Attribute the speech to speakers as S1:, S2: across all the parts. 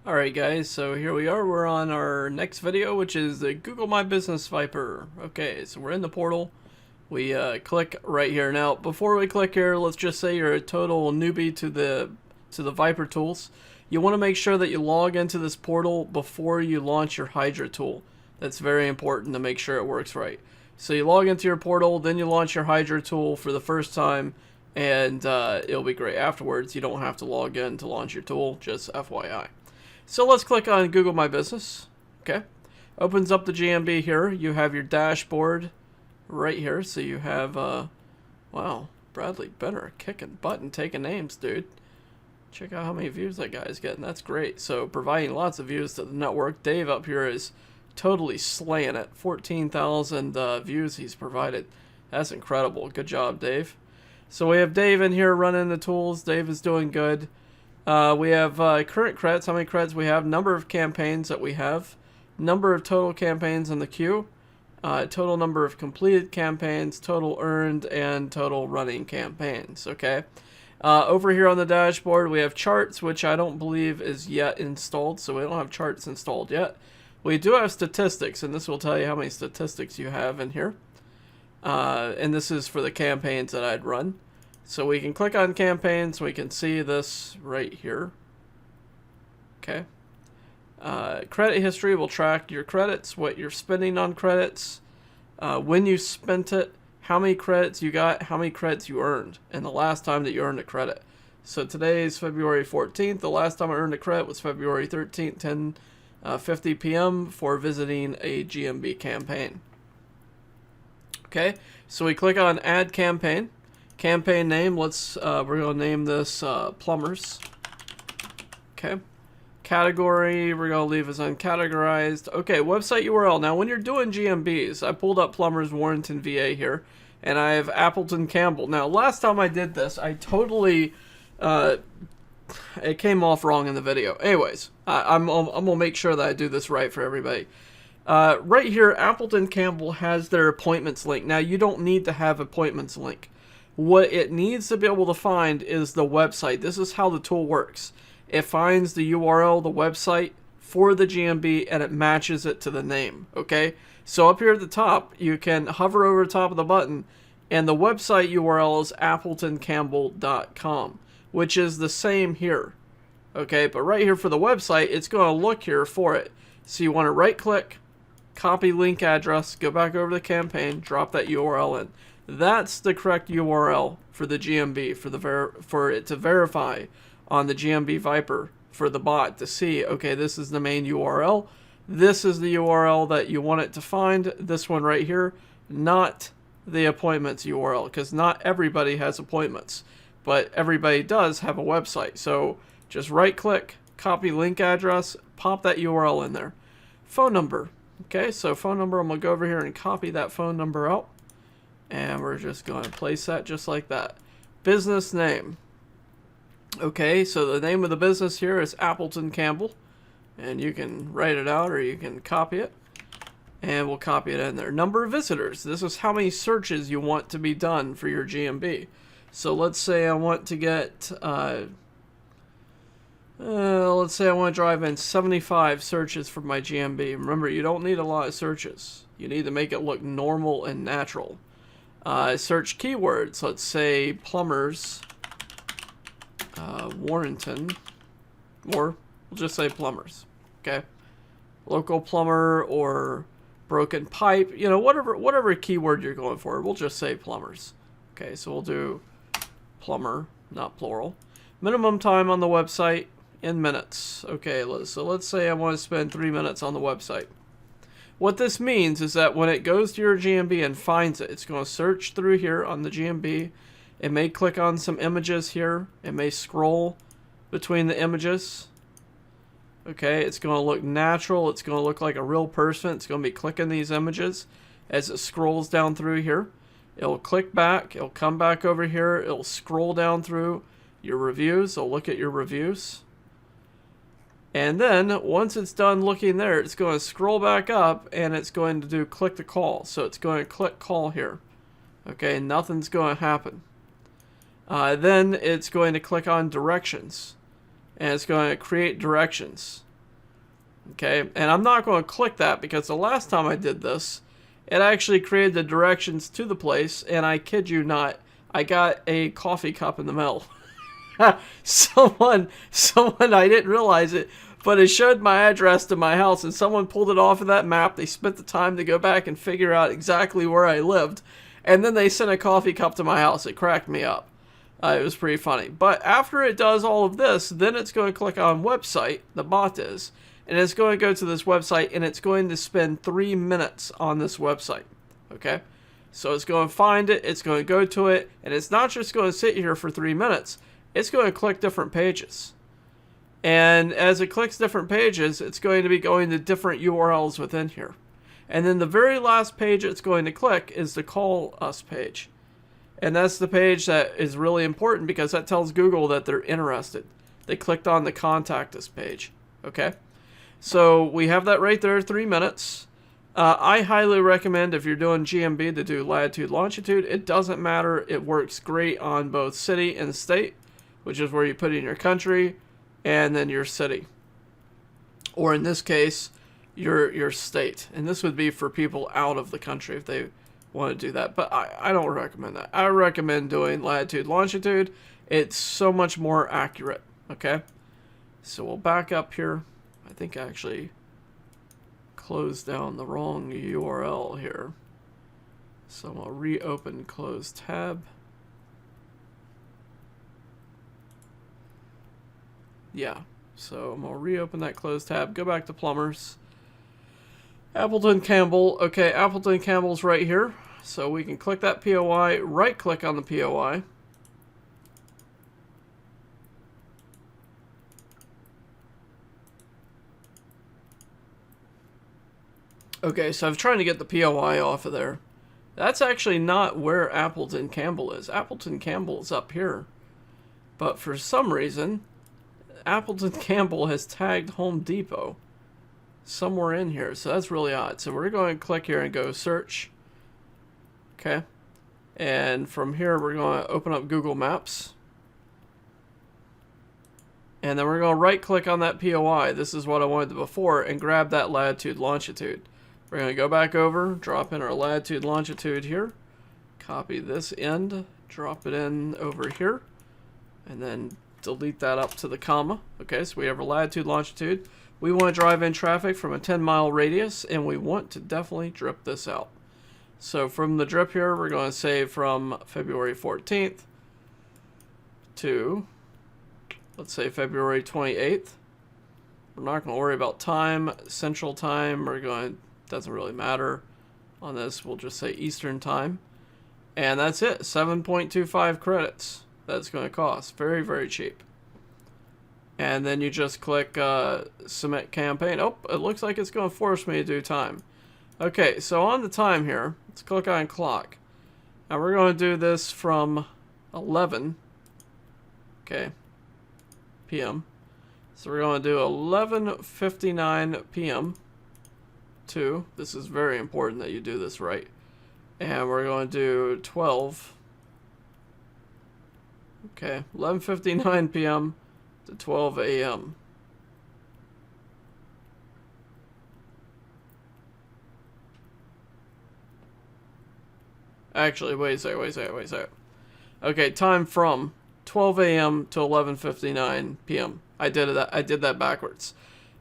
S1: Alright guys, so here we are, we're on our next video, which is the Google My Business Viper. Okay, so we're in the portal. We click right here. Now, before we click here, let's just say you're a total newbie to the Viper tools. You want to make sure that you log into this portal before you launch your Hydra tool. That's very important to make sure it works right. So you log into your portal, then you launch your Hydra tool for the first time, and it'll be great afterwards. You don't have to log in to launch your tool, just FYI. So let's click on Google My Business. Okay. Opens up the GMB here. You have your dashboard right here. So you have, wow, Bradley Benner kicking butt and taking names, dude. Check out how many views that guy's getting. That's great. So providing lots of views to the network. Dave up here is totally slaying it. 14,000 views he's provided. That's incredible. Good job, Dave. So we have Dave in here running the tools. Dave is doing good. We have current credits, how many credits we have, number of campaigns that we have, number of total campaigns in the queue, total number of completed campaigns, total earned, and total running campaigns, okay? Over here on the dashboard, we have charts, which I don't believe is yet installed, so we don't have charts installed yet. We do have statistics, and this will tell you how many statistics you have in here. And this is for the campaigns that I'd run. So we can click on campaigns, we can see this right here. Okay. Credit history will track your credits, what you're spending on credits, when you spent it, how many credits you got, how many credits you earned, and the last time that you earned a credit. So today is February 14th. The last time I earned a credit was February 13th, 10:50 p.m. for visiting a GMB campaign. Okay, so we click on Add Campaign. Campaign name, we're going to name this Plumbers. Okay. Category, we're going to leave as uncategorized. Okay, website URL. Now, when you're doing GMBs, I pulled up Plumbers Warrenton, VA here, and I have Appleton Campbell. Now, last time I did this, I totally, it came off wrong in the video. Anyways, I'm going to make sure that I do this right for everybody. Right here, Appleton Campbell has their appointments link. Now, you don't need to have appointments link. What it needs to be able to find is the website. This is how the tool works. It finds the URL, the website for the GMB, and it matches it to the name, okay? So up here at the top, you can hover over the top of the button, and the website URL is appletoncampbell.com, which is the same here, okay? But right here for the website, it's going to look here for it. So you want to right-click, copy link address, go back over to the campaign, drop that URL in. That's the correct URL for the GMB, for it to verify on the GMB Viper for the bot to see, okay, this is the main URL. This is the URL that you want it to find. This one right here, not the appointments URL, because not everybody has appointments, but everybody does have a website. So just right-click, copy link address, pop that URL in there. Phone number. Okay, so phone number, I'm going to go over here and copy that phone number out. And we're just going to place that just like that. Business name. Okay, so the name of the business here is Appleton Campbell. And you can write it out or you can copy it. And we'll copy it in there. Number of visitors. This is how many searches you want to be done for your GMB. So let's say I want to get, let's say I want to drive in 75 searches for my GMB. Remember, you don't need a lot of searches. You need to make it look normal and natural. Search keywords. Let's say plumbers, Warrenton, or we'll just say plumbers. Okay, local plumber or broken pipe. You know, whatever keyword you're going for. We'll just say plumbers. Okay, so we'll do plumber, not plural. Minimum time on the website in minutes. Okay, so let's say I want to spend 3 minutes on the website. What this means is that when it goes to your GMB and finds it, it's going to search through here on the GMB. It may click on some images here. It may scroll between the images. Okay, it's going to look natural. It's going to look like a real person. It's going to be clicking these images as it scrolls down through here. It'll click back. It'll come back over here. It'll scroll down through your reviews. It'll look at your reviews. And then, once it's done looking there, it's going to scroll back up, and it's going to do click to call. So it's going to click call here. Okay, nothing's going to happen. Then it's going to click on directions. And it's going to create directions. Okay, and I'm not going to click that because the last time I did this, it actually created the directions to the place, and I kid you not, I got a coffee cup in the mail. someone, I didn't realize it, but it showed my address to my house, and someone pulled it off of that map. They spent the time to go back and figure out exactly where I lived, and then they sent a coffee cup to my house. It cracked me up. It was pretty funny. But after it does all of this, then it's going to click on website, the bot is, and it's going to go to this website, and it's going to spend 3 minutes on this website. Okay? So it's going to find it, it's going to go to it, and it's not just going to sit here for 3 minutes. It's going to click different pages. And as it clicks different pages, it's going to be going to different URLs within here. And then the very last page it's going to click is the Call Us page. And that's the page that is really important because that tells Google that they're interested. They clicked on the Contact Us page. Okay? So we have that right there, 3 minutes. I highly recommend if you're doing GMB to do latitude, longitude. It doesn't matter. It works great on both city and state, which is where you put in your country and then your city. Or in this case, your state. And this would be for people out of the country if they want to do that. But I don't recommend that. I recommend doing latitude, longitude. It's so much more accurate. Okay? So we'll back up here. I think I actually closed down the wrong URL here. So I'm going to reopen close tab. Yeah, so I'm going to reopen that closed tab, go back to plumbers. Appleton Campbell. Okay, Appleton Campbell's right here. So we can click that POI, right click on the POI. Okay, so I'm trying to get the POI off of there. That's actually not where Appleton Campbell is. Appleton Campbell is up here. But for some reason, Appleton Campbell has tagged Home Depot somewhere in here. So that's really odd. So we're going to click here and go search. Okay. And from here, we're going to open up Google Maps. And then we're going to right click on that POI. This is what I wanted before, and grab that latitude, longitude. We're going to go back over, drop in our latitude, longitude here. Copy this end, drop it in over here. And then delete that up to the comma. Okay, so we have our latitude, longitude. We want to drive in traffic from a 10-mile radius, and we want to definitely drip this out. So from the drip here, we're going to say from February 14th to, let's say, February 28th. We're not going to worry about time, central time. We're going, doesn't really matter on this. We'll just say Eastern time. And that's it, 7.25 credits. That's going to cost. Very, very cheap. And then you just click submit campaign. Oh, it looks like it's going to force me to do time. Okay, so on the time here, let's click on clock. Now we're going to do this from 11, okay, p.m. So we're going to do 11:59 p.m. to, this is very important that you do this right. And we're going to do 12. Okay, 11:59 p.m. to 12 a.m. Actually, wait a second. Okay, time from 12 a.m. to 11:59 p.m. I did that backwards.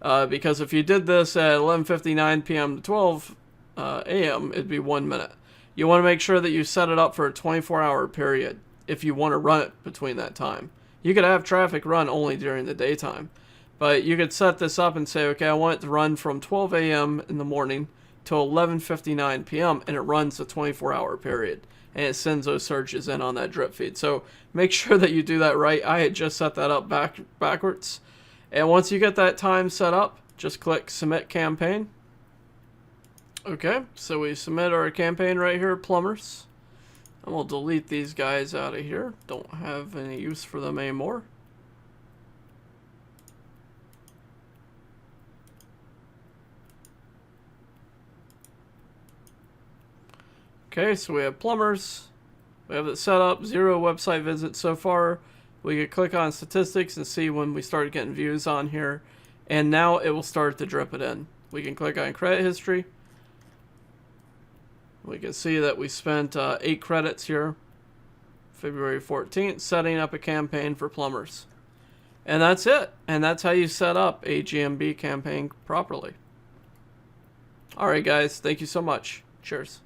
S1: Because if you did this at 11:59 p.m. to 12 a.m., it'd be 1 minute. You want to make sure that you set it up for a 24-hour period if you want to run it between that time. You could have traffic run only during the daytime, but you could set this up and say, okay, I want it to run from 12 a.m. in the morning till 11:59 p.m. and it runs a 24-hour period, and it sends those searches in on that drip feed. So make sure that you do that right. I had just set that up backwards, and once you get that time set up, just click submit campaign. Okay, so we submit our campaign right here, plumbers. And we'll delete these guys out of here. Don't have any use for them anymore. Okay, so we have plumbers. We have it set up, 0 website visits so far. We could click on statistics and see when we started getting views on here. and now it will start to drip it in. We can click on credit history. We can see that we spent 8 credits here, February 14th, setting up a campaign for plumbers. And that's it. And that's how you set up a GMB campaign properly. Alright guys, thank you so much. Cheers.